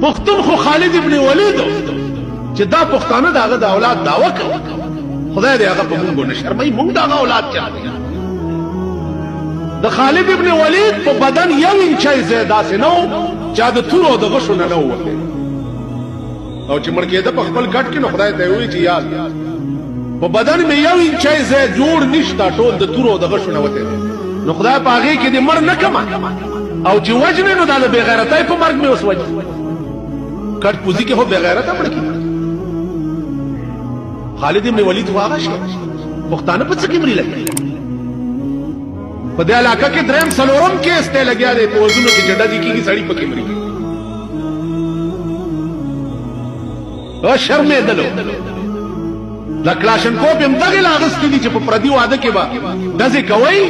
پښتون خو خالد ابن ولید چې دا پښتانه داغه د اولاد داوا کوي. خدای دې هغه په موږ نه شرمای، موږ داغه اولاد چا د خالد ابن ولید په بدن یو انچای زیاده سينو چا د تورو د غشو نه وته او چې مړ کېده په خپل کټ کې نو خدای ته وی چې یاد په بدن مې یو انچای زیاده جوړ نشتا ټول د تورو د غشو نه وته نو خدای په هغه کې دې مړ نه کما او چې وجنه نو د بے غیرتای په مرګ مې اوس وجه کټ پوزي کې هو بے غیرته مړ کی. خالد ابن ولید واغه شو پښتانه په څه کې مری لګي په دې علاقه کې دریم سلورم کې استه لګیا دی په وزنو کې جډه دي کیږي سړی پکې مری او شرمې دلو د کلاشنکوف هم دغه لاغست دي چې په پردي واده کې با دځه کوي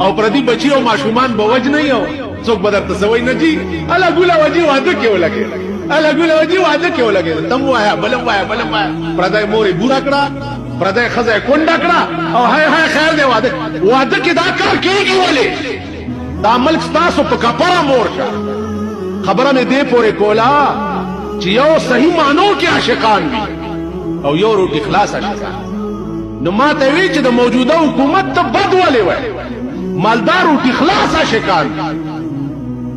او پردي بچي او ماشومان به وج نه یو څوک بدر تسوي نه جی الا ګولا وجي واده کې ولګي الا ګولا وجي واده کې ولګي تم وایا بلم وایا پردای موري بورا کړه پردای خزه کونډه کړه او هاي خیر دی واده کې دا کار کیږي ولې دا ملک تاسو په کپړه مور شه خبره مې دې پورې کولا چې یو صحیح معنو کې عاشقان وي او یو روټي خلاص عاشقان. نو ما ته وی چې د موجوده حکومت ته بد ولې وای مالدار روټي خلاص عاشقان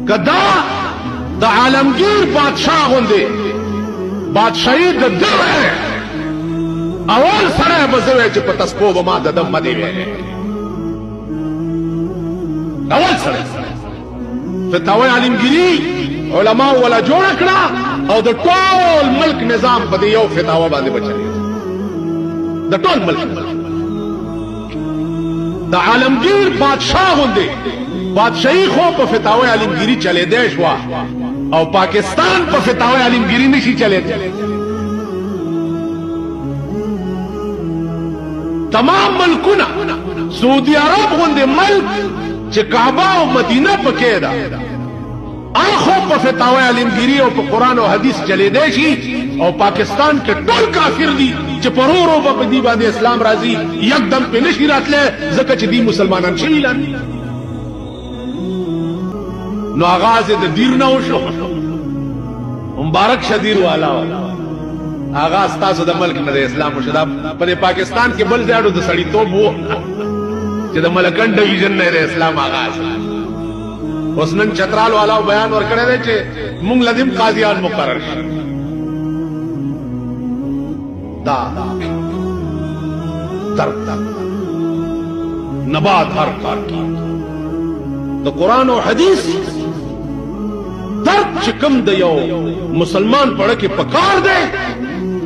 کدا د عالمگیر بادشاہ غوندې بادشاہي د دغه اول سره بزوي چې په تاسو په ما د دم مدي وي اول سره فتاوی عالمگیری علماء ولا جوړ کړه او د ټول ملک نظام په یو فتاوا باندې بچي د ټول ملک د عالمگیر بادشاہ غوندې بادشاہي خو په فتاوی عالمگیری چلے دی شو او پاکستان په فتاوی عالمگیری نشي چلے دی. تمام ملکونه سعودي عرب غوندې ملک چې کعبه او مدینه پکې ده اخو په فتاوی عالمگیری او په قران او حدیث چلے دی شي او پاکستان کې ټول کافر دي چې پرورو په دې باندې اسلام راځي یکدم په نشي راتله ځکه چې دي مسلمانان شي لان نو آغاز د دیر نه وشو مبارک شدیر والا آغاز تاسو د ملک نه د اسلام وشدا په پاکستان کې بل ځاړو د سړی توب وو چې د ملکن ډیویژن نه د اسلام آغاز اوس نن چترال والا بیان ورکړی دی چې مونږ لدیم قاضیان مقرر شي دا درد نبات هر کار کی د قران او حدیث درد چې کوم د یو مسلمان پړه کې پکار دی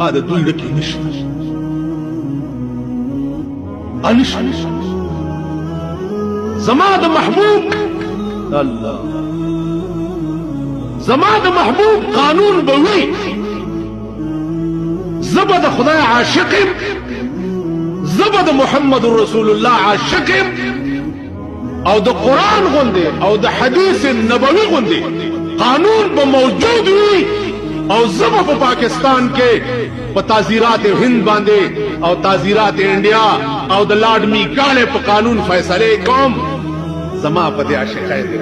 ا د دوی لکه نشته انش زما د محبوب الله زما د محبوب قانون بوي زبد خدای عاشق زبد محمد رسول الله عاشق او د قران غوندې او د حدیث نبوي غوندې قانون به موجود وي او زما په پاکستان کې په تعزیرات هند باندې او تعزیرات انډیا او د لارډ میکاله په قانون فیصله کوم زما په دې عاشقای دی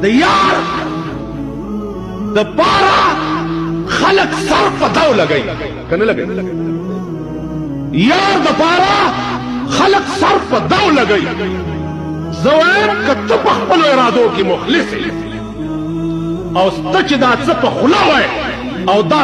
د یار د پارا خلق سر پتاو لګي کنه لګي یار د پارا خلق سر پتاو لګي زوام کته په خپل ارادو کې مخلص او ستچ دا څه په خلا وای او دا